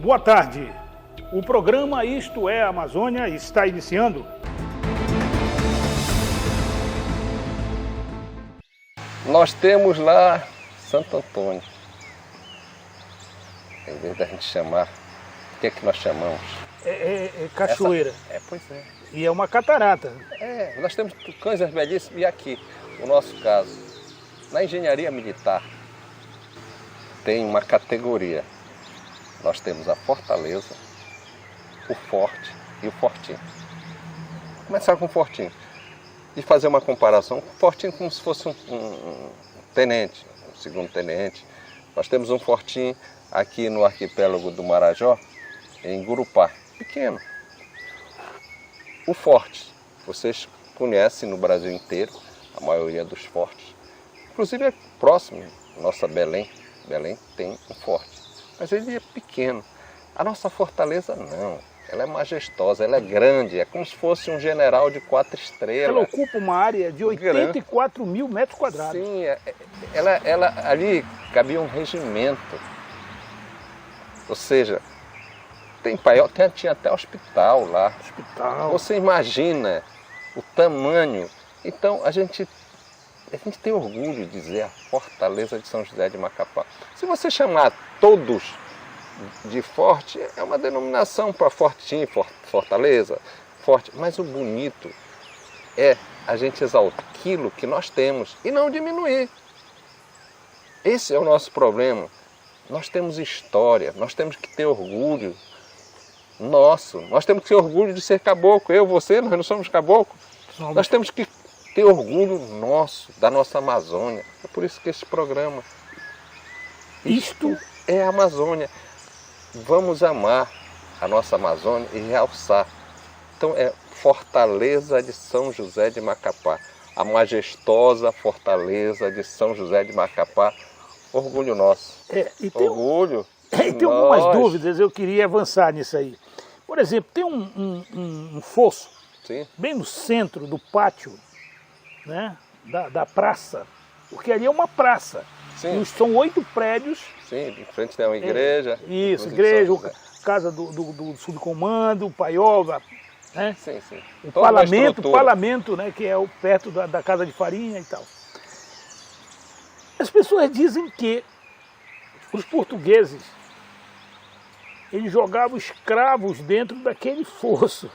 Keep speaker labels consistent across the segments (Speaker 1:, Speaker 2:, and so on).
Speaker 1: Boa tarde. O programa Isto é Amazônia está iniciando.
Speaker 2: Nós temos lá Santo Antônio. Em vez da gente chamar, o que é que nós chamamos?
Speaker 1: É cachoeira.
Speaker 2: Pois é.
Speaker 1: E é uma catarata.
Speaker 2: Nós temos coisas belíssimas. E aqui, no nosso caso, na engenharia militar, tem uma categoria. Nós temos a fortaleza, o forte e o fortinho. Vou começar com o fortinho. E fazer uma comparação com o fortinho como se fosse um tenente, um segundo tenente. Nós temos um fortinho aqui no arquipélago do Marajó, em Gurupá, pequeno. O forte, vocês conhecem no Brasil inteiro, a maioria dos fortes. Inclusive é próximo, nossa Belém. Belém tem um forte, mas ele é pequeno. A nossa fortaleza não, ela é majestosa, ela é grande, é como se fosse um general de 4 estrelas.
Speaker 1: Ela ocupa uma área de 84 mil metros quadrados.
Speaker 2: Sim, ela ali cabia um regimento. Ou seja, tinha até hospital lá.
Speaker 1: Hospital.
Speaker 2: Você imagina o tamanho. Então a gente tem orgulho de dizer a Fortaleza de São José de Macapá. Se você chamar todos de forte, é uma denominação para fortinho, fortaleza, forte. Mas o bonito é a gente exaltar aquilo que nós temos e não diminuir. Esse é o nosso problema. Nós temos história, nós temos que ter orgulho nosso. Nós temos que ter orgulho de ser caboclo. Eu, você, nós não somos caboclo. Nós temos que ter orgulho nosso, da nossa Amazônia. É por isso que esse programa, isto é a Amazônia. Vamos amar a nossa Amazônia e realçar. Então é Fortaleza de São José de Macapá. A majestosa Fortaleza de São José de Macapá. Orgulho nosso. Orgulho.
Speaker 1: E tem algumas dúvidas, eu queria avançar nisso aí. Por exemplo, tem um fosso,
Speaker 2: sim,
Speaker 1: bem no centro do pátio, né, da praça, porque ali é uma praça.
Speaker 2: Sim.
Speaker 1: E são 8 prédios.
Speaker 2: Sim, em frente tem uma igreja.
Speaker 1: Isso, igreja, casa do subcomando, o Paioga, né?
Speaker 2: Sim, sim.
Speaker 1: O parlamento, né, que é perto da casa de farinha e tal. As pessoas dizem que os portugueses, eles jogavam escravos dentro daquele fosso.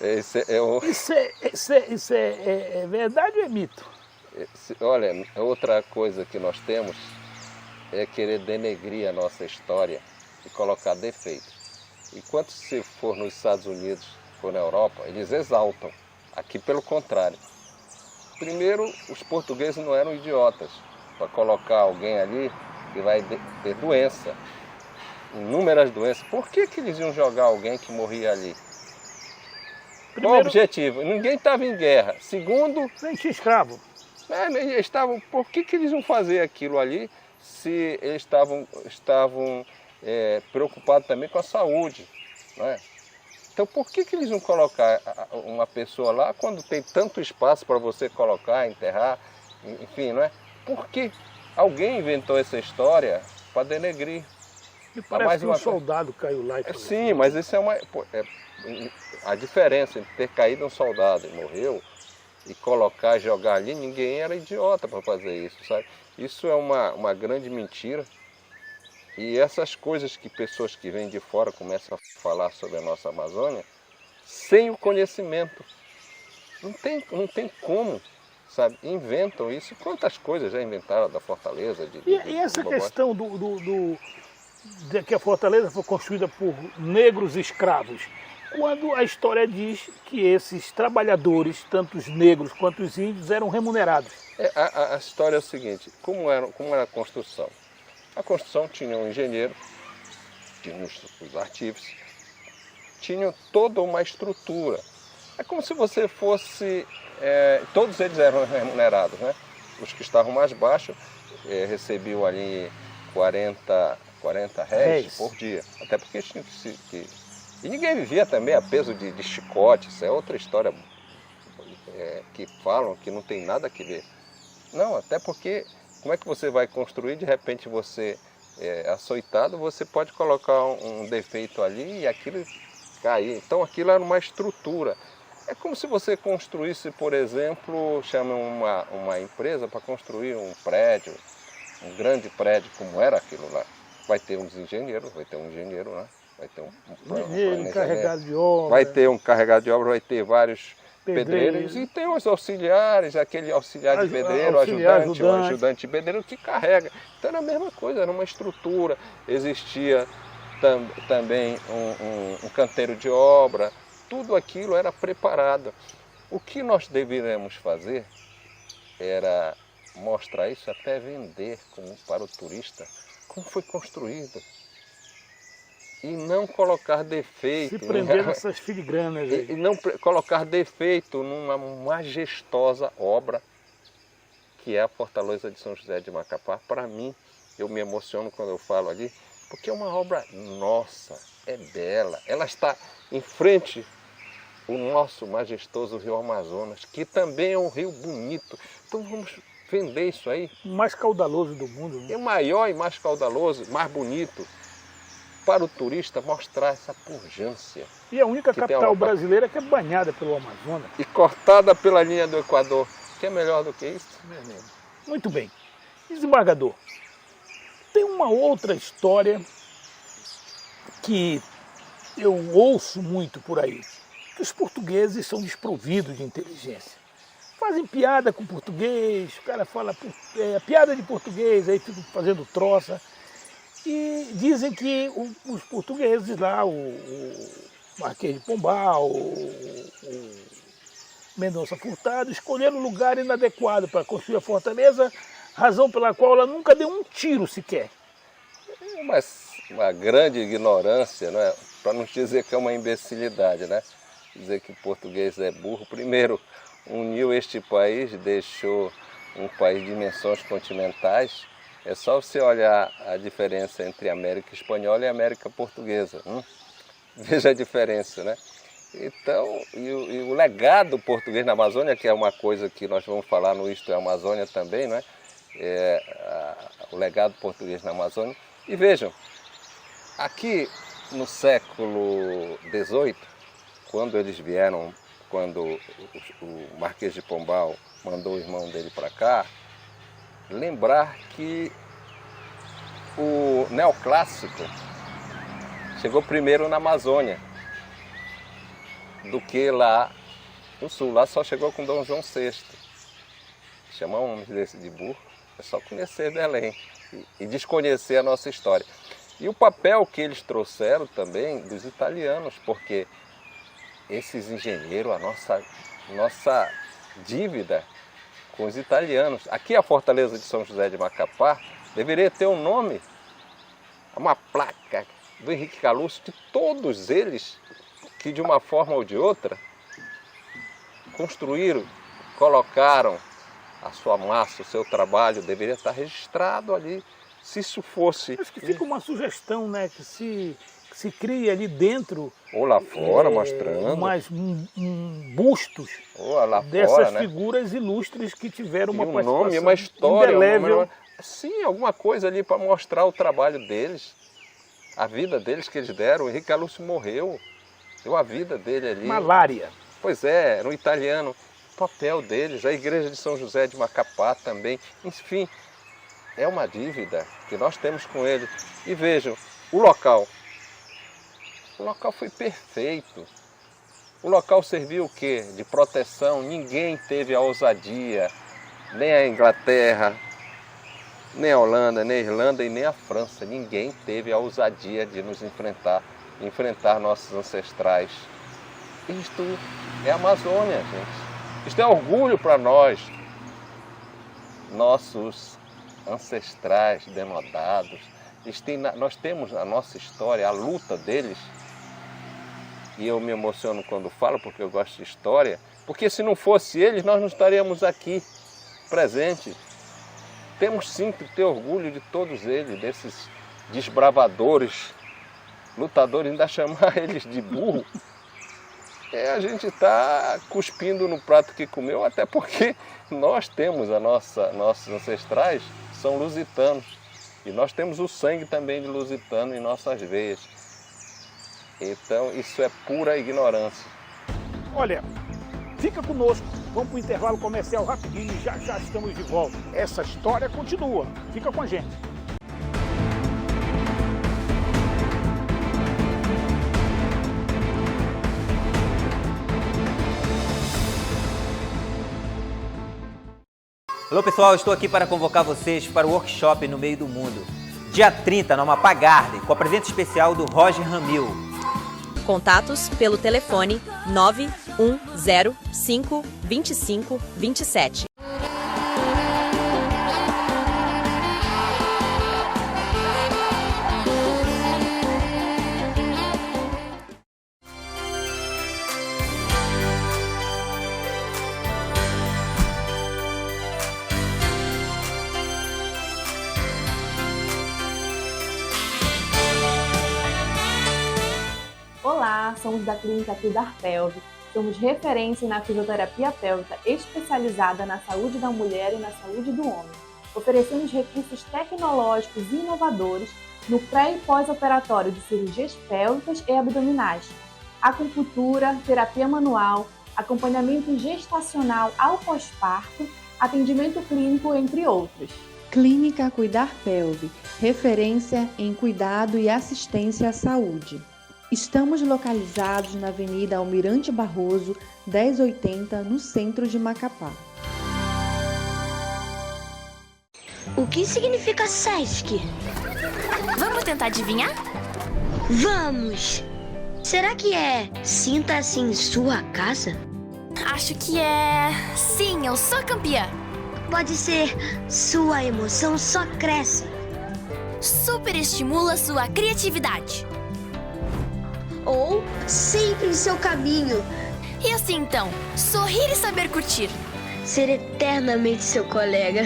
Speaker 1: Isso é verdade ou é mito?
Speaker 2: Olha, outra coisa que nós temos é querer denegrir a nossa história e colocar defeito. Enquanto se for nos Estados Unidos, for na Europa, eles exaltam. Aqui pelo contrário. Primeiro, os portugueses não eram idiotas para colocar alguém ali que vai ter doença, inúmeras doenças. Por que eles iam jogar alguém que morria ali? Qual o objetivo? Ninguém estava em guerra. Segundo,
Speaker 1: nem tinha escravo.
Speaker 2: Por que eles iam fazer aquilo ali se eles estavam preocupados também com a saúde? Não é? Então por que eles iam colocar uma pessoa lá quando tem tanto espaço para você colocar, enterrar, enfim, não é? Por que alguém inventou essa história para denegrir?
Speaker 1: E parece que um soldado caiu lá.
Speaker 2: Sim, mas isso a diferença entre ter caído um soldado e morreu e colocar, jogar ali, ninguém era idiota para fazer isso, sabe? Isso é uma grande mentira. E essas coisas que pessoas que vêm de fora começam a falar sobre a nossa Amazônia, sem o conhecimento. Não tem como, sabe? Inventam isso. Quantas coisas já inventaram da Fortaleza?
Speaker 1: E essa questão de que a Fortaleza foi construída por negros escravos, quando a história diz que esses trabalhadores, tanto os negros quanto os índios, eram remunerados?
Speaker 2: A história é o seguinte, como era a construção? A construção tinha um engenheiro, tinha os artífices, tinha toda uma estrutura. É como se você fosse... todos eles eram remunerados, né? Os que estavam mais baixos recebiam ali 40 réis por dia. Até porque tinha que... E ninguém vivia também a peso de chicote. Isso é outra história que falam que não tem nada a ver. Não, até porque como é que você vai construir, de repente você açoitado, você pode colocar um defeito ali e aquilo cair. Então aquilo era uma estrutura. É como se você construísse, por exemplo, chame uma empresa para construir um prédio, um grande prédio como era aquilo lá. Vai ter uns engenheiros, vai ter um engenheiro lá, vai ter
Speaker 1: um encarregado de obra.
Speaker 2: Vai ter um carregado de obra, vai ter vários
Speaker 1: Pedreiros.
Speaker 2: pedreiros e tem os auxiliares, aquele auxiliar de pedreiro, o ajudante de pedreiro que carrega. Então era a mesma coisa, era uma estrutura, existia também um canteiro de obra, tudo aquilo era preparado. O que nós deveríamos fazer era mostrar isso, até vender para o turista, como foi construído. E não colocar defeito.
Speaker 1: Se prender nessas filigranas aí.
Speaker 2: E não colocar defeito numa majestosa obra que é a Fortaleza de São José de Macapá. Para mim, eu me emociono quando eu falo ali, porque é uma obra nossa, é bela. Ela está em frente ao nosso majestoso rio Amazonas, que também é um rio bonito. Então vamos vender isso aí.
Speaker 1: O mais caudaloso do mundo. Né?
Speaker 2: É o maior e mais caudaloso, mais bonito. Para o turista mostrar essa pujança.
Speaker 1: E a única capital brasileira que é banhada pelo Amazonas.
Speaker 2: E cortada pela linha do Equador. Que é melhor do que isso?
Speaker 1: Muito bem. Desembargador, tem uma outra história que eu ouço muito por aí. Que os portugueses são desprovidos de inteligência. Fazem piada com português, o cara fala piada de português, aí ficam fazendo troça. E dizem que os portugueses lá, o Marquês de Pombal, o Mendonça Furtado, escolheram um lugar inadequado para construir a fortaleza, razão pela qual ela nunca deu um tiro sequer.
Speaker 2: Mas uma grande ignorância, não é? Para não dizer que é uma imbecilidade, né? Dizer que o português é burro. Primeiro, uniu este país, deixou um país de dimensões continentais. É só você olhar a diferença entre América Espanhola e América Portuguesa. Veja a diferença, né? Então, e o legado português na Amazônia, que é uma coisa que nós vamos falar no Isto é Amazônia também, não é? O legado português na Amazônia. E vejam, aqui no século XVIII, quando eles vieram, quando o Marquês de Pombal mandou o irmão dele para cá, lembrar que o neoclássico chegou primeiro na Amazônia do que lá no sul. Lá só chegou com Dom João VI. Chamar um homem desse de burro é só conhecer Belém e desconhecer a nossa história. E o papel que eles trouxeram também dos italianos, porque esses engenheiros, a nossa dívida com os italianos. Aqui a Fortaleza de São José de Macapá deveria ter um nome, uma placa do Henrique Caluço, de todos eles que de uma forma ou de outra construíram, colocaram a sua massa, o seu trabalho, deveria estar registrado ali. Se isso fosse...
Speaker 1: Acho que fica uma sugestão, né, que se cria ali dentro...
Speaker 2: Ou lá fora, mostrando.
Speaker 1: Mais bustos
Speaker 2: lá
Speaker 1: dessas
Speaker 2: fora, né?
Speaker 1: figuras ilustres que tiveram uma participação
Speaker 2: nome, uma história,
Speaker 1: indelével.
Speaker 2: Sim, alguma coisa ali para mostrar o trabalho deles, a vida deles que eles deram. O Henrique Caluço morreu, deu a vida dele ali.
Speaker 1: Malária.
Speaker 2: Pois é, era um italiano. O papel deles, a igreja de São José de Macapá também. Enfim, é uma dívida que nós temos com eles. E vejam, o local foi perfeito. O local serviu o quê? De proteção. Ninguém teve a ousadia, nem a Inglaterra, nem a Holanda, nem a Irlanda e nem a França. Ninguém teve a ousadia de nos enfrentar nossos ancestrais. Isto é Amazônia, gente. Isto é orgulho para nós. Nossos ancestrais denodados. Nós temos na nossa história a luta deles. E eu me emociono quando falo, porque eu gosto de história. Porque se não fosse eles, nós não estaríamos aqui, presentes. Temos sim que ter orgulho de todos eles, desses desbravadores, lutadores, ainda chamar eles de burro. A gente está cuspindo no prato que comeu, até porque nós temos nossos ancestrais, são lusitanos. E nós temos o sangue também de lusitano em nossas veias. Então isso é pura ignorância.
Speaker 1: Olha, fica conosco, vamos para o intervalo comercial rapidinho e já já estamos de volta. Essa história continua, fica com a gente.
Speaker 3: Alô pessoal, estou aqui para convocar vocês para o workshop No Meio do Mundo. Dia 30, no Amapá Garden, com a presença especial do Roger Ramil.
Speaker 4: Contatos pelo telefone 9105 2527.
Speaker 5: Olá, somos da Clínica Cuidar Pelve. Somos referência na fisioterapia pélvica especializada na saúde da mulher e na saúde do homem. Oferecemos recursos tecnológicos e inovadores no pré- e pós-operatório de cirurgias pélvicas e abdominais, acupuntura, terapia manual, acompanhamento gestacional ao pós-parto, atendimento clínico, entre outros.
Speaker 6: Clínica Cuidar Pelve, referência em cuidado e assistência à saúde. Estamos localizados na Avenida Almirante Barroso, 1080, no centro de Macapá.
Speaker 7: O que significa SESC?
Speaker 8: Vamos tentar adivinhar?
Speaker 7: Vamos! Será que é sinta-se em sua casa?
Speaker 8: Acho que é... Sim, eu sou campeã.
Speaker 7: Pode ser sua emoção só cresce.
Speaker 8: Super estimula sua criatividade.
Speaker 7: Ou sempre em seu caminho.
Speaker 8: E assim então, sorrir e saber curtir.
Speaker 7: Ser eternamente seu colega.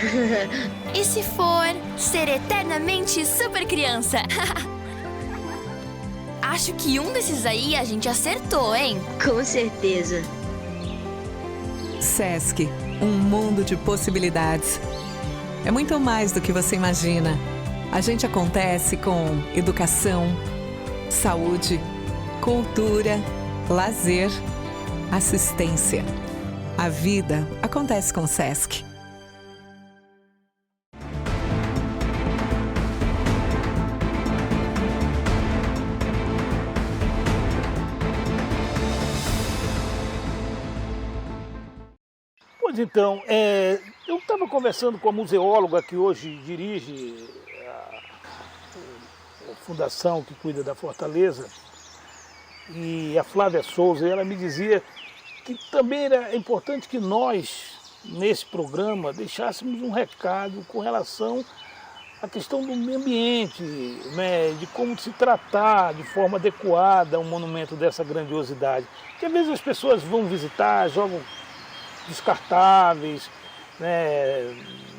Speaker 8: E se for, ser eternamente super criança. Acho que um desses aí a gente acertou, hein?
Speaker 7: Com certeza.
Speaker 9: SESC, um mundo de possibilidades. É muito mais do que você imagina. A gente acontece com educação, saúde, cultura, lazer, assistência. A vida acontece com o SESC.
Speaker 1: Pois então, eu estava conversando com a museóloga que hoje dirige a fundação que cuida da Fortaleza, e a Flávia Souza, e ela me dizia que também era importante que nós, nesse programa, deixássemos um recado com relação à questão do meio ambiente, né, de como se tratar de forma adequada um monumento dessa grandiosidade. Porque às vezes as pessoas vão visitar, jogam descartáveis, né,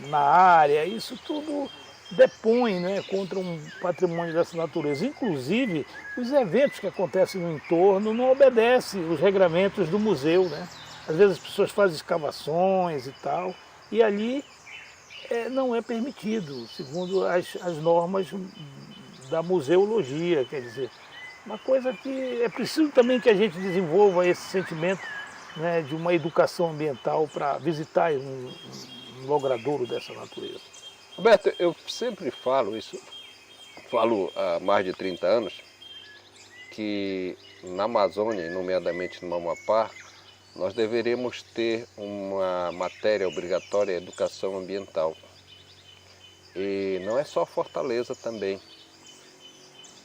Speaker 1: na área, isso tudo depõe, né, contra um patrimônio dessa natureza. Inclusive, os eventos que acontecem no entorno não obedecem os regramentos do museu, né? Às vezes as pessoas fazem escavações e tal, e ali não é permitido, segundo as normas da museologia, quer dizer. Uma coisa que é preciso também que a gente desenvolva esse sentimento, né, de uma educação ambiental para visitar um logradouro dessa natureza.
Speaker 2: Roberto, eu sempre falo isso, falo há mais de 30 anos, que na Amazônia, nomeadamente no Amapá, nós deveríamos ter uma matéria obrigatória, educação ambiental. E não é só Fortaleza também,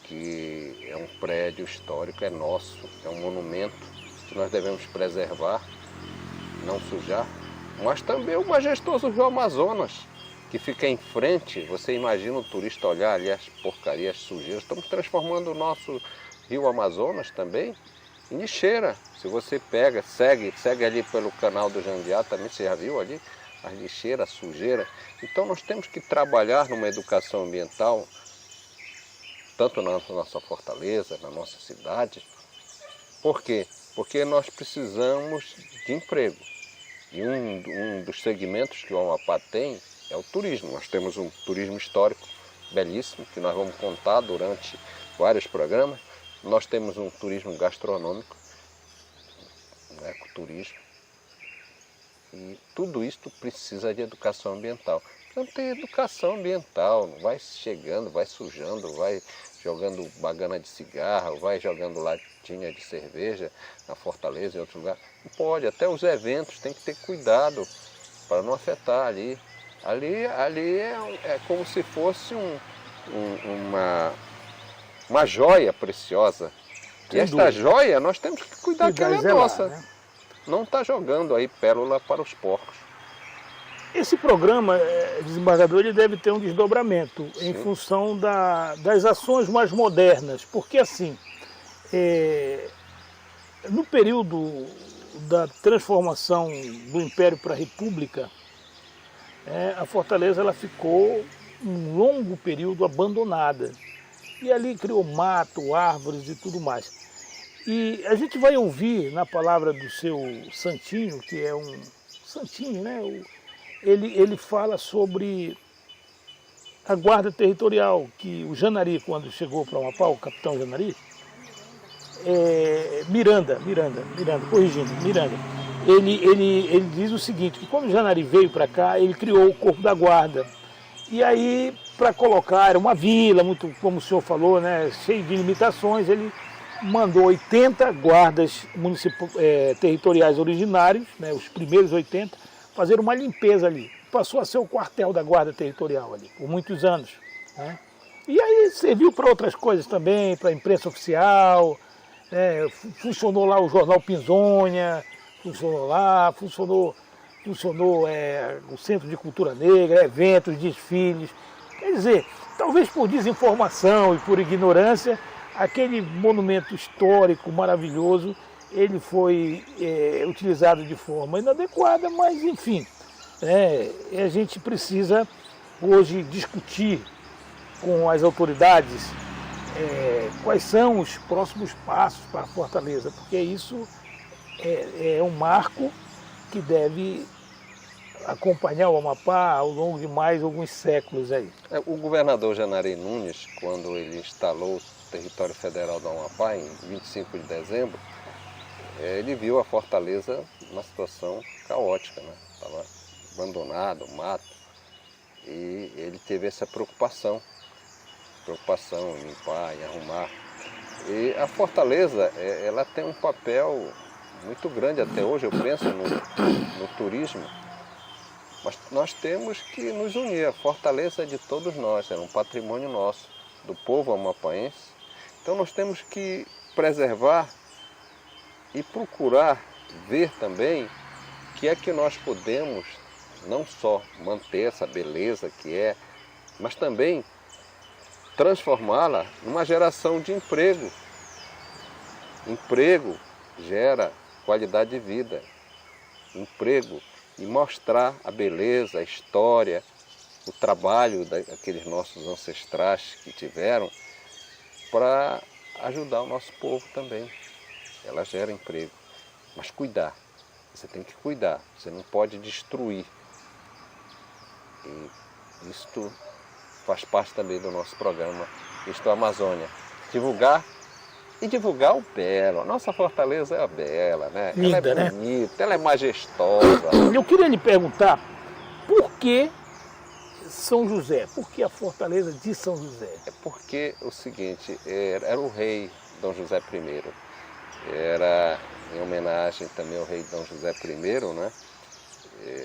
Speaker 2: que é um prédio histórico, é nosso, é um monumento que nós devemos preservar, não sujar, mas também o majestoso Rio Amazonas, que fica em frente. Você imagina o turista olhar ali as porcarias, as sujeiras. Estamos transformando o nosso Rio Amazonas também em lixeira. Se você pega, segue ali pelo canal do Jandiá, também você já viu ali as lixeiras, a sujeira. Então nós temos que trabalhar numa educação ambiental, tanto na nossa fortaleza, na nossa cidade. Por quê? Porque nós precisamos de emprego. E um dos segmentos que o Amapá tem é o turismo. Nós temos um turismo histórico belíssimo, que nós vamos contar durante vários programas. Nós temos um turismo gastronômico, um ecoturismo, e tudo isso precisa de educação ambiental. Então tem educação ambiental, não vai chegando, vai sujando, vai jogando bagana de cigarro, vai jogando latinha de cerveja na Fortaleza, em outro lugar. Não pode, até os eventos tem que ter cuidado para não afetar ali. Ali é como se fosse uma joia preciosa. E esta joia nós temos que cuidar que ela é nossa.
Speaker 1: Né?
Speaker 2: Não está jogando aí pérola para os porcos.
Speaker 1: Esse programa, desembargador, ele deve ter um desdobramento em função das ações mais modernas, porque assim, no período da transformação do Império para a República, a Fortaleza ela ficou um longo período abandonada. E ali criou mato, árvores e tudo mais. E a gente vai ouvir na palavra do seu Santinho, que é um santinho, né? Ele fala sobre a guarda territorial, que o Janari, quando chegou para Amapá, o capitão Janari, Miranda, corrigindo, Miranda, ele diz o seguinte, que quando o Janari veio para cá, ele criou o Corpo da Guarda. E aí, para colocar, era uma vila, muito, como o senhor falou, né, cheio de limitações, ele mandou 80 guardas territoriais originários, né, os primeiros 80, fazer uma limpeza ali. Passou a ser o quartel da Guarda Territorial ali, por muitos anos. Né? E aí serviu para outras coisas também, para a imprensa oficial, funcionou lá o jornal Pinzonha, funcionou o Centro de Cultura Negra, eventos, desfiles. Quer dizer, talvez por desinformação e por ignorância, aquele monumento histórico maravilhoso, ele foi utilizado de forma inadequada, mas enfim, a gente precisa hoje discutir com as autoridades quais são os próximos passos para a Fortaleza, porque isso é um marco que deve acompanhar o Amapá ao longo de mais alguns séculos aí.
Speaker 2: O governador Janari Nunes, quando ele instalou o território federal do Amapá, em 25 de dezembro, ele viu a Fortaleza numa situação caótica, né? Estava abandonado, mato, e ele teve essa preocupação em limpar, em arrumar. E a Fortaleza, ela tem um papel muito grande até hoje, eu penso no turismo, mas nós temos que nos unir. A Fortaleza é de todos nós, é um patrimônio nosso, do povo amapaense. Então nós temos que preservar e procurar ver também que é que nós podemos não só manter essa beleza que é, mas também transformá-la numa geração de emprego. Emprego gera qualidade de vida. Emprego e mostrar a beleza, a história, o trabalho daqueles nossos ancestrais que tiveram para ajudar o nosso povo também. Ela gera emprego, mas cuidar, você tem que cuidar, você não pode destruir. E isto faz parte também do nosso programa, isto é a Amazônia. Divulgar e divulgar o belo. A nossa Fortaleza é a bela, né?
Speaker 1: Linda,
Speaker 2: ela é bonita, ela é majestosa.
Speaker 1: Eu queria lhe perguntar, por que São José? Por que a Fortaleza de São José?
Speaker 2: É porque o seguinte, era o rei Dom José I. Era em homenagem também ao rei Dom José I, né?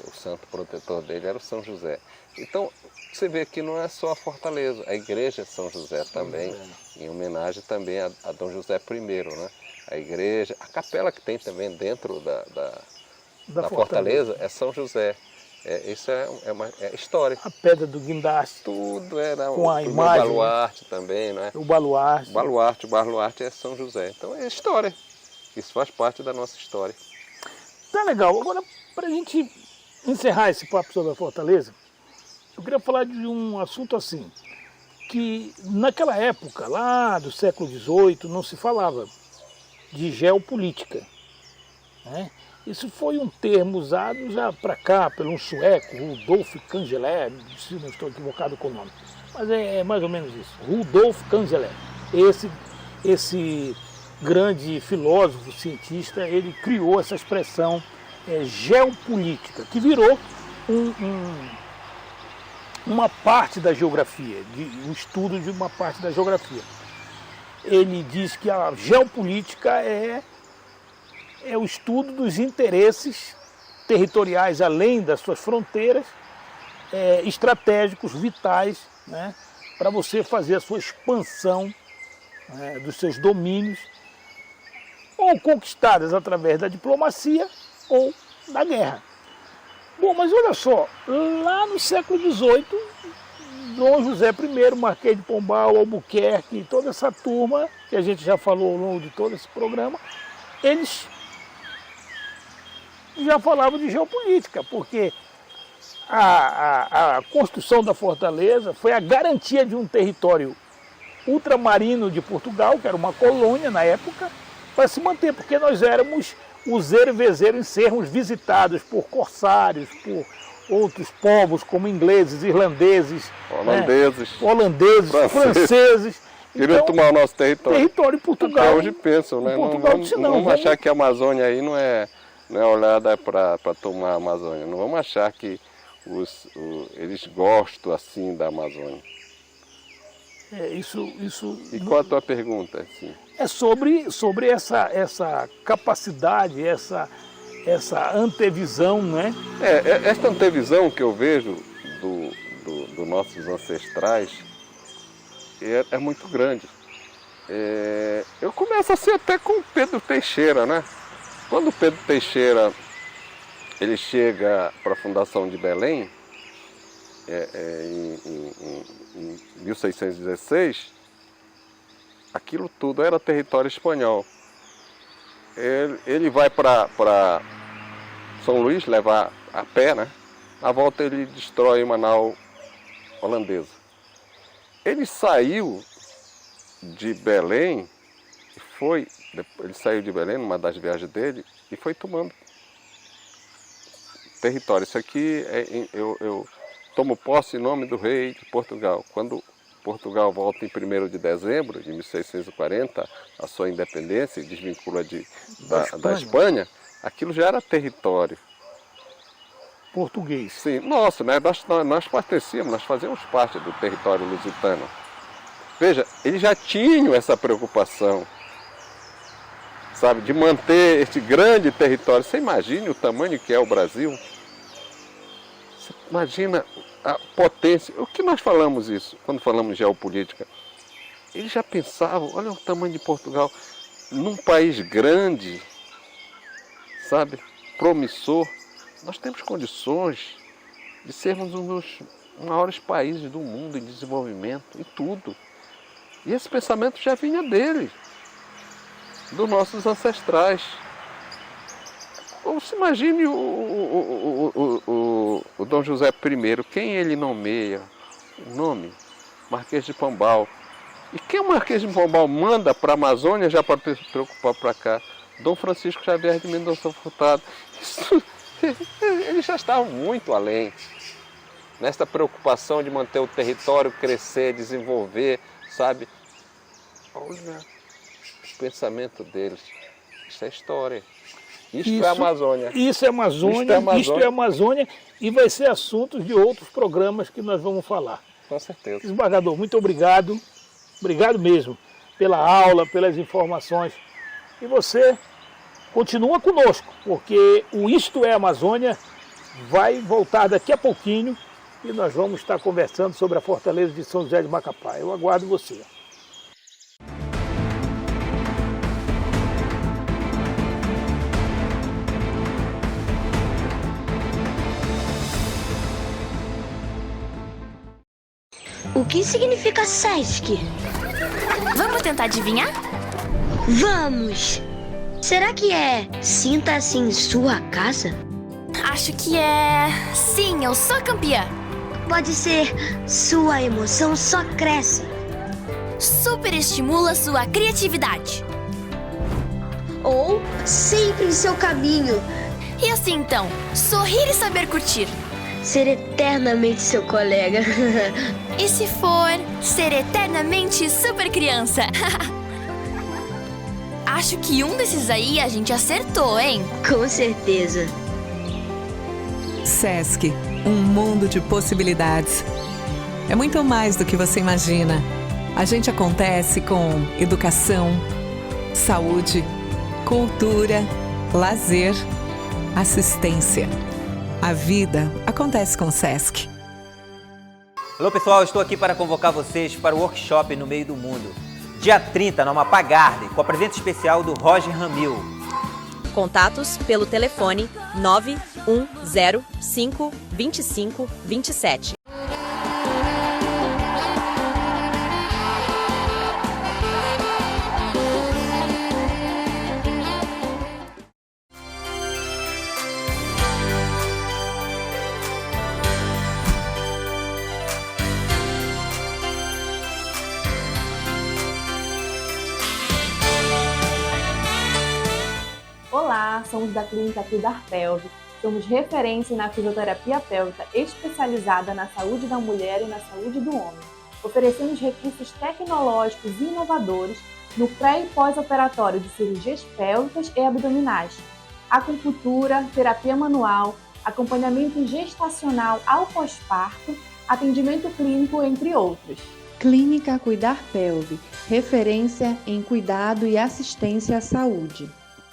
Speaker 2: O santo protetor dele era o São José. Então, você vê que não é só a Fortaleza, a igreja de São José também, em homenagem também a Dom José I, né? A igreja, a capela que tem também dentro da Fortaleza é São José. Isso é uma história.
Speaker 1: A pedra do guindaste.
Speaker 2: Tudo era
Speaker 1: com a imagem.
Speaker 2: O baluarte também, né?
Speaker 1: O baluarte.
Speaker 2: O baluarte é São José. Então é história. Isso faz parte da nossa história.
Speaker 1: Tá legal. Agora, para a gente encerrar esse papo sobre a Fortaleza, eu queria falar de um assunto assim, que naquela época, lá do século XVIII, não se falava de geopolítica, né? Isso foi um termo usado já para cá, pelo um sueco, Rudolf Cangeler, se não estou equivocado com o nome. Mas é mais ou menos isso. Rudolf Candeler, esse grande filósofo, cientista, ele criou essa expressão geopolítica, que virou uma parte da geografia, um estudo de uma parte da geografia. Ele diz que a geopolítica é o estudo dos interesses territoriais além das suas fronteiras, estratégicos, vitais, né, para você fazer a sua expansão dos seus domínios, ou conquistadas através da diplomacia ou da guerra. Bom, mas olha só, lá no século XVIII, Dom José I, Marquês de Pombal, Albuquerque, toda essa turma, que a gente já falou ao longo de todo esse programa, eles já falavam de geopolítica, porque a construção da fortaleza foi a garantia de um território ultramarino de Portugal, que era uma colônia na época, para se manter, porque nós éramos useiro e vezeiro em sermos visitados por corsários, por outros povos como ingleses, irlandeses, holandeses, franceses.
Speaker 2: Queriam tomar o nosso território.
Speaker 1: Território em Portugal.
Speaker 2: Até hoje pensam, né? Não vamos achar que a Amazônia aí não é olhada para tomar a Amazônia. Não vamos achar que eles gostam assim da Amazônia. E qual a tua pergunta? Assim?
Speaker 1: É sobre essa capacidade, essa antevisão, né?
Speaker 2: Esta antevisão que eu vejo dos nossos ancestrais é muito grande. Eu começo assim até com o Pedro Teixeira, né? Quando o Pedro Teixeira ele chega para a fundação de Belém, em 1616, aquilo tudo era território espanhol. Ele vai para São Luís levar a pé, né? Na volta ele destrói uma nau holandesa. Ele saiu de Belém, ele saiu de Belém numa das viagens dele e foi tomando território. Isso aqui eu tomo posse em nome do rei de Portugal. Quando Portugal volta em 1º de dezembro de 1640, a sua independência, e desvincula da Espanha, aquilo já era território
Speaker 1: português.
Speaker 2: Sim, nossa, né? Nós pertencíamos, nós fazíamos parte do território lusitano. Veja, eles já tinham essa preocupação, sabe, de manter este grande território. Você imagine o tamanho que é o Brasil? Você imagina a potência. O que nós falamos isso quando falamos de geopolítica? Eles já pensavam, olha o tamanho de Portugal, num país grande, sabe, promissor. Nós temos condições de sermos um dos maiores países do mundo em desenvolvimento, em tudo. E esse pensamento já vinha deles, dos nossos ancestrais. Ou se imagine o Dom José I, quem ele nomeia? O nome? Marquês de Pombal. E quem o Marquês de Pombal manda para a Amazônia já para se preocupar para cá? Dom Francisco Xavier de Mendonça Furtado. Eles já estavam muito além nessa preocupação de manter o território crescer, desenvolver, sabe? Olha o pensamento deles. Isso é história. Isto é Amazônia.
Speaker 1: Isso é Amazônia, isto é Amazônia e vai ser assunto de outros programas que nós vamos falar.
Speaker 2: Com certeza.
Speaker 1: Desembargador, muito obrigado. Obrigado mesmo pela aula, pelas informações. E você continua conosco, porque o Isto é Amazônia vai voltar daqui a pouquinho e nós vamos estar conversando sobre a Fortaleza de São José de Macapá. Eu aguardo você.
Speaker 7: O que significa SESC?
Speaker 8: Vamos tentar adivinhar?
Speaker 7: Vamos! Será que é sinta-se em sua casa?
Speaker 8: Acho que é... Sim, eu sou campeã.
Speaker 7: Pode ser sua emoção só cresce.
Speaker 8: Superestimula sua criatividade.
Speaker 7: Ou sempre em seu caminho.
Speaker 8: E assim então, sorrir e saber curtir.
Speaker 7: Ser eternamente seu colega.
Speaker 8: E se for ser eternamente super criança? Acho que um desses aí a gente acertou, hein?
Speaker 7: Com certeza.
Speaker 9: SESC, um mundo de possibilidades. É muito mais do que você imagina. A gente acontece com educação, saúde, cultura, lazer, assistência. A vida acontece com o SESC.
Speaker 3: Alô pessoal, estou aqui para convocar vocês para o workshop No Meio do Mundo. Dia 30, no Amapá Garden, com a presença especial do Roger Ramil.
Speaker 4: Contatos pelo telefone 910 25 27.
Speaker 5: Olá, somos da Clínica Cuidar Pelve. Somos referência na fisioterapia pélvica especializada na saúde da mulher e na saúde do homem. Oferecemos recursos tecnológicos e inovadores no pré- e pós-operatório de cirurgias pélvicas e abdominais, acupuntura, terapia manual, acompanhamento gestacional ao pós-parto, atendimento clínico, entre outros.
Speaker 6: Clínica Cuidar Pelve, referência em cuidado e assistência à saúde.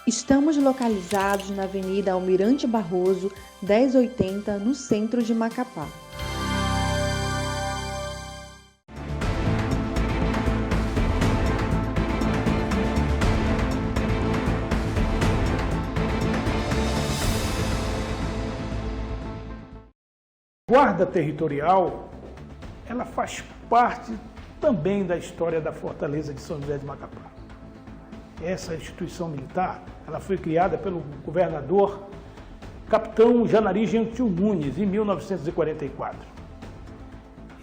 Speaker 6: Estamos localizados na Avenida Almirante Barroso, 1080, no centro de Macapá.
Speaker 1: Guarda Territorial, ela faz parte também da história da Fortaleza de São José de Macapá. Essa instituição militar, ela foi criada pelo governador Capitão Janari Gentil Nunes, em 1944.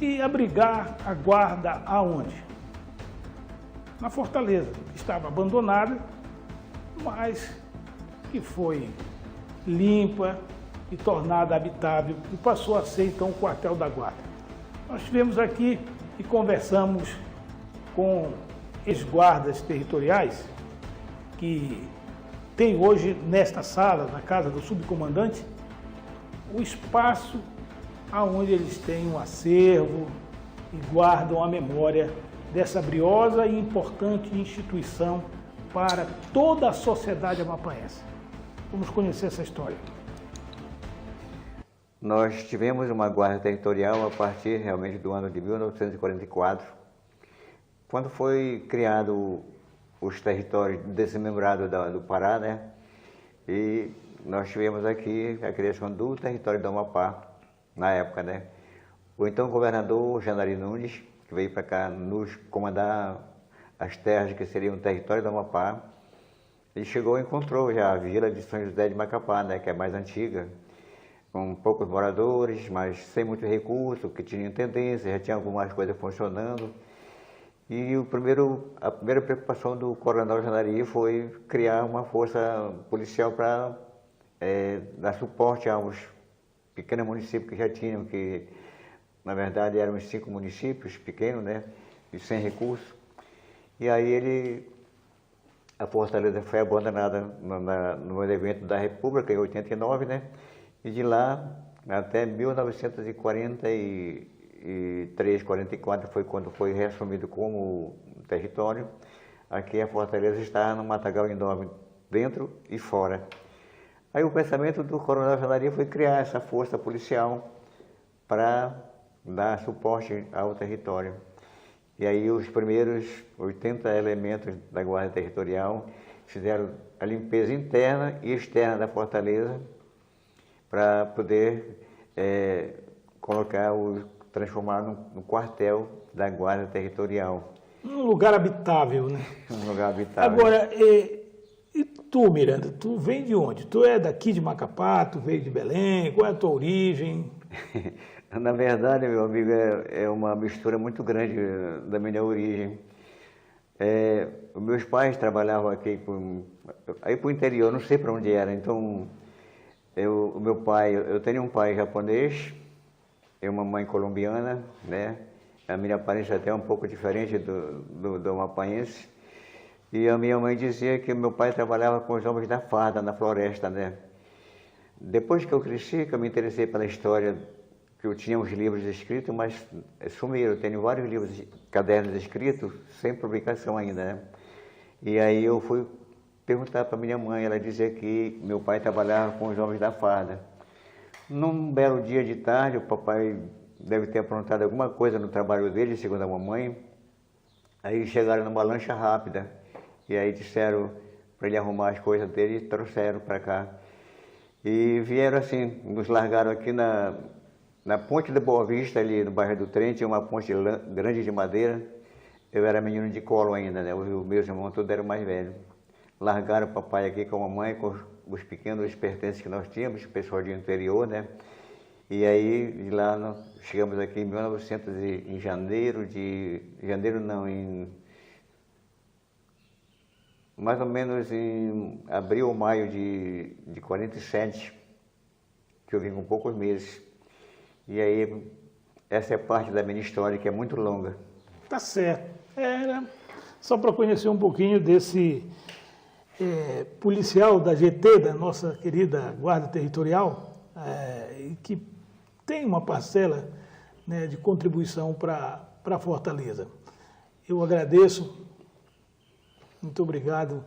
Speaker 1: E abrigar a guarda aonde? Na Fortaleza, que estava abandonada, mas que foi limpa e tornada habitável e passou a ser então o quartel da guarda. Nós estivemos aqui e conversamos com ex-guardas territoriais que tem hoje nesta sala, na casa do subcomandante, o espaço onde eles têm um acervo e guardam a memória dessa briosa e importante instituição para toda a sociedade amapaense. Vamos conhecer essa história.
Speaker 10: Nós tivemos uma guarda territorial a partir realmente do ano de 1944, quando foi criado os territórios desmembrados do Pará, né? E nós tivemos aqui a criação do território do Amapá, na época, né? O então governador Janari Nunes, que veio para cá nos comandar as terras que seriam o território do Amapá, ele chegou e encontrou já a vila de São José de Macapá, né? Que é a mais antiga, com poucos moradores, mas sem muito recurso, que tinha tendência, já tinha algumas coisas funcionando. E a primeira preocupação do coronel Janari foi criar uma força policial para dar suporte aos pequenos municípios que já tinham, que na verdade eram os 5 municípios pequenos, né, e sem recursos. E aí a Fortaleza foi abandonada no evento da República, em 89, né, e de lá até 1943, 44 foi quando foi reassumido como território. Aqui a Fortaleza está no Matagal Enorme, dentro e fora. Aí o pensamento do coronel Janari foi criar essa força policial para dar suporte ao território. E aí os primeiros 80 elementos da Guarda Territorial fizeram a limpeza interna e externa da Fortaleza para poder transformar no quartel da Guarda Territorial.
Speaker 1: Um lugar habitável, né?
Speaker 10: Um lugar habitável.
Speaker 1: Agora, e tu, Miranda, tu vem de onde? Tu é daqui de Macapá, tu veio de Belém, qual é a tua origem?
Speaker 10: Na verdade, meu amigo, é uma mistura muito grande da minha origem. Os meus pais trabalhavam aqui para o interior, não sei para onde era, então o meu pai, eu tenho um pai japonês, uma mãe colombiana, né? A minha aparência até é um pouco diferente do amapaense. E a minha mãe dizia que meu pai trabalhava com os homens da farda, na floresta, né? Depois que eu cresci, que eu me interessei pela história, que eu tinha uns livros escritos, mas sumiram. Eu tenho vários livros, cadernos escritos, sem publicação ainda, né? E aí eu fui perguntar para minha mãe, ela dizia que meu pai trabalhava com os homens da farda. Num belo dia de tarde, o papai deve ter aprontado alguma coisa no trabalho dele, segundo a mamãe. Aí chegaram numa lancha rápida, e aí disseram para ele arrumar as coisas dele e trouxeram para cá. E vieram assim, nos largaram aqui na ponte da Boa Vista, ali no bairro do Trem, tinha uma ponte grande de madeira. Eu era menino de colo ainda, né? Os meus irmãos todos eram mais velhos. Largaram o papai aqui com a mamãe, com os pequenos pertences que nós tínhamos, o pessoal do interior, né? E aí, de lá, nós chegamos aqui em 1900, em janeiro não, em mais ou menos em abril ou maio de 47, que eu vim com poucos meses. E aí, essa é parte da minha história, que é muito longa.
Speaker 1: Tá certo. Era só para conhecer um pouquinho desse policial da GT, da nossa querida Guarda Territorial, que tem uma parcela, né, de contribuição para Fortaleza. Eu agradeço, muito obrigado,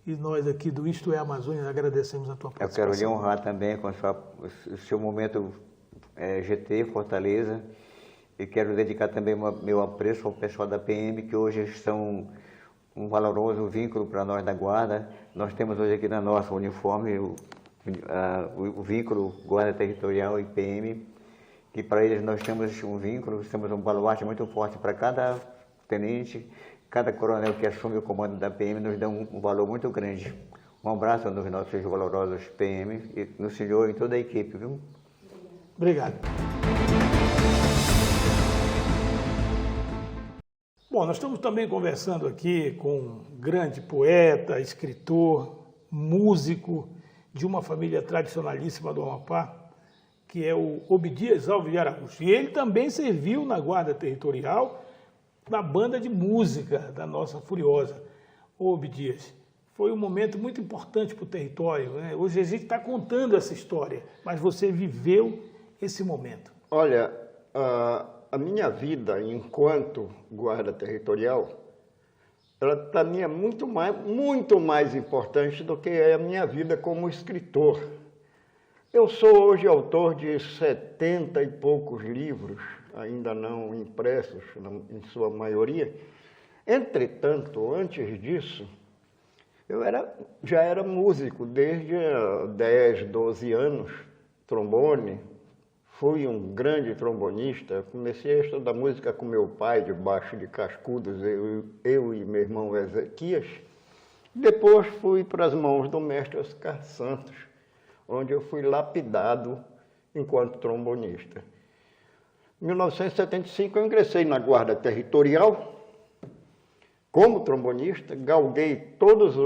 Speaker 1: e nós aqui do Isto é Amazônia agradecemos a tua participação.
Speaker 10: Eu quero lhe honrar também com o seu momento GT Fortaleza, e quero dedicar também meu apreço ao pessoal da PM, que hoje são um valoroso vínculo para nós da Guarda. Nós temos hoje aqui na nossa uniforme o vínculo Guarda Territorial e PM, que para eles nós temos um vínculo, temos um baluarte muito forte para cada tenente, cada coronel que assume o comando da PM nos dá um valor muito grande. Um abraço nos nossos valorosos PM e no senhor e toda a equipe, viu?
Speaker 1: Obrigado. Bom, nós estamos também conversando aqui com um grande poeta, escritor, músico de uma família tradicionalíssima do Amapá, que é o Obdias Alves de Araújo. E ele também serviu na Guarda Territorial, na banda de música da nossa Furiosa. Ô, Obdias, foi um momento muito importante para o território, né? Hoje a gente está contando essa história, mas você viveu esse momento.
Speaker 11: Olha, a minha vida enquanto guarda territorial, ela para mim é muito mais importante do que a minha vida como escritor. Eu sou hoje autor de 70 e poucos livros, ainda não impressos, em sua maioria. Entretanto, antes disso, eu já era músico desde 10, 12 anos, trombone. Fui um grande trombonista, comecei a estudar música com meu pai, debaixo de cascudos, eu e meu irmão Ezequias. Depois fui para as mãos do mestre Oscar Santos, onde eu fui lapidado enquanto trombonista. Em 1975 eu ingressei na Guarda Territorial como trombonista, galguei todas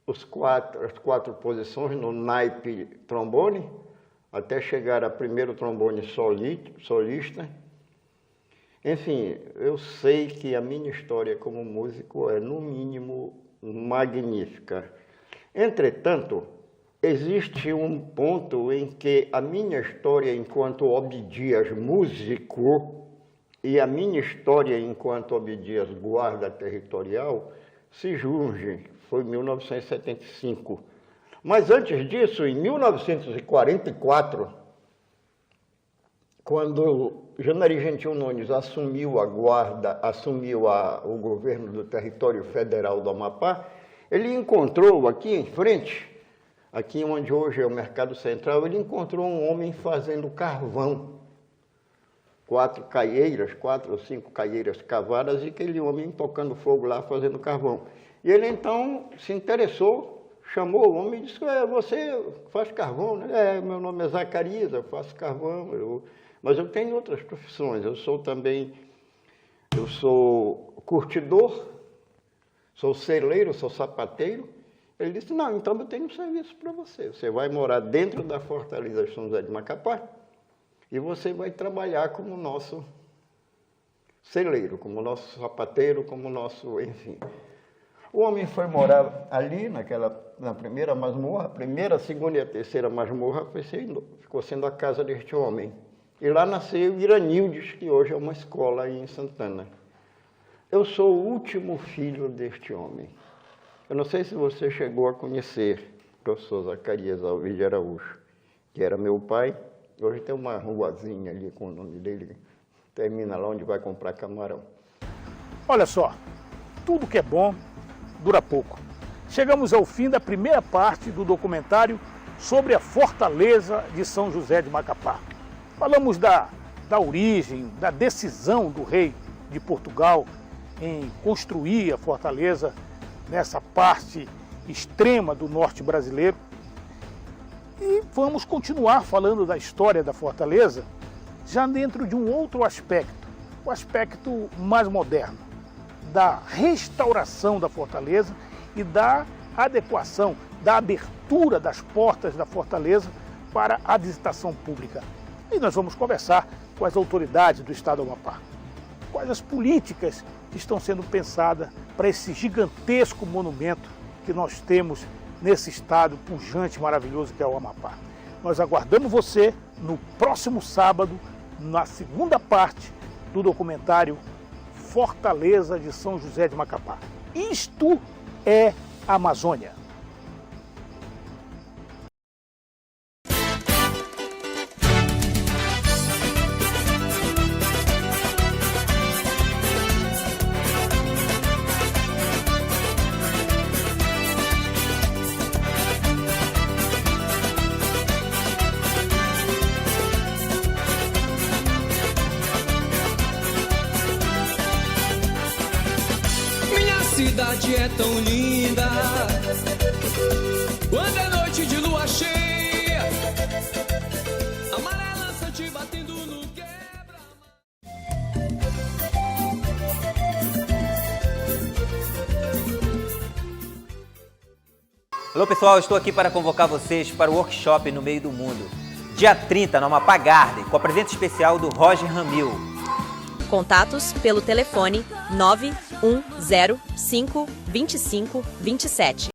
Speaker 11: as quatro posições no naipe trombone, até chegar a primeiro trombone solista. Enfim, eu sei que a minha história como músico é, no mínimo, magnífica. Entretanto, existe um ponto em que a minha história enquanto Obdias músico e a minha história enquanto Obdias guarda territorial se junge. Foi em 1975. Mas antes disso, em 1944, quando Janari Gentil Nunes assumiu a guarda, o governo do território federal do Amapá, ele encontrou aqui em frente, aqui onde hoje é o Mercado Central, ele encontrou um homem fazendo carvão. 4 ou 5 caieiras cavadas e aquele homem tocando fogo lá, fazendo carvão. E ele então se interessou, chamou o homem e disse: você faz carvão, né? Meu nome é Zacarias, eu faço carvão, mas eu tenho outras profissões. Eu sou curtidor, sou celeiro, sou sapateiro. Ele disse: não, então eu tenho um serviço para você. Você vai morar dentro da Fortaleza de São José de Macapá e você vai trabalhar como nosso celeiro, como nosso sapateiro, como nosso, enfim. O homem foi morar ali, na primeira masmorra, a primeira, a segunda e a terceira masmorra ficou sendo a casa deste homem. E lá nasceu Iranildes, que hoje é uma escola aí em Santana. Eu sou o último filho deste homem. Eu não sei se você chegou a conhecer o professor Zacarias Alves de Araújo, que era meu pai. Hoje tem uma ruazinha ali com o nome dele, termina lá onde vai comprar camarão.
Speaker 1: Olha só, tudo que é bom dura pouco. Chegamos ao fim da primeira parte do documentário sobre a fortaleza de São José de Macapá. Falamos da origem, da decisão do rei de Portugal em construir a fortaleza nessa parte extrema do norte brasileiro. E vamos continuar falando da história da fortaleza já dentro de um outro aspecto, o aspecto mais moderno, da restauração da fortaleza e da adequação, da abertura das portas da fortaleza para a visitação pública. E nós vamos conversar com as autoridades do Estado do Amapá. Quais as políticas que estão sendo pensadas para esse gigantesco monumento que nós temos nesse estado pujante e maravilhoso que é o Amapá. Nós aguardamos você no próximo sábado, na segunda parte do documentário Fortaleza de São José de Macapá. Isto é Amazônia.
Speaker 12: Cidade é tão linda quando é noite de lua cheia, amarela te batendo no quebra.
Speaker 3: Alô pessoal, estou aqui para convocar vocês para o workshop No Meio do Mundo. Dia 30, no Amapá Garden, com a presença especial do Roger Ramil.
Speaker 4: Contatos pelo telefone 910 25 27.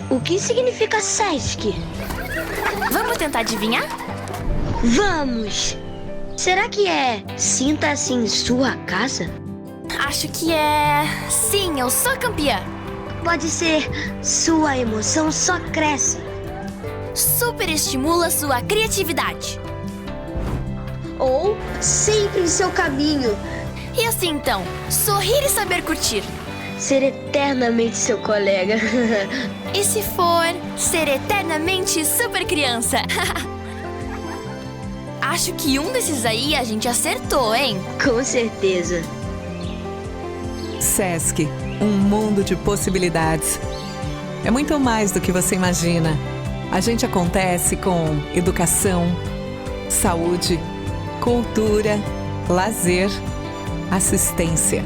Speaker 7: O que significa SESC?
Speaker 8: Vamos tentar adivinhar?
Speaker 7: Vamos! Será que é sinta-se em sua casa?
Speaker 8: Acho que é... Sim, eu sou campeã.
Speaker 7: Pode ser sua emoção só cresce.
Speaker 8: Super estimula sua criatividade.
Speaker 7: Ou sempre em seu caminho.
Speaker 8: E assim então, sorrir e saber curtir.
Speaker 7: Ser eternamente seu colega.
Speaker 8: E se for, ser eternamente super criança. Acho que um desses aí a gente acertou, hein?
Speaker 7: Com certeza.
Speaker 9: SESC, um mundo de possibilidades. É muito mais do que você imagina. A gente acontece com educação, saúde, cultura, lazer, assistência.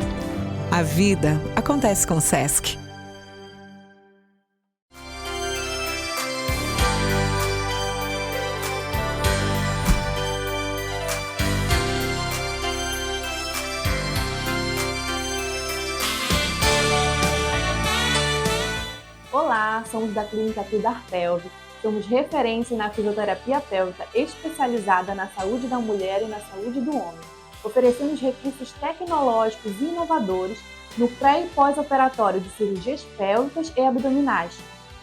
Speaker 9: A vida acontece com o SESC.
Speaker 5: Olá, somos da Clínica Cuidar Pelve. Somos referência na fisioterapia pélvica especializada na saúde da mulher e na saúde do homem. Oferecemos recursos tecnológicos e inovadores no pré- e pós-operatório de cirurgias pélvicas e abdominais,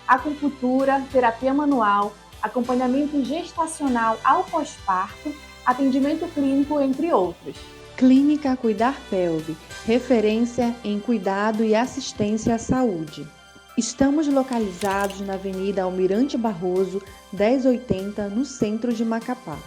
Speaker 5: acupuntura, terapia manual, acompanhamento gestacional ao pós-parto, atendimento clínico, entre outros.
Speaker 6: Clínica Cuidar Pelve, referência em cuidado e assistência à saúde. Estamos localizados na Avenida Almirante Barroso, 1080, no centro de Macapá.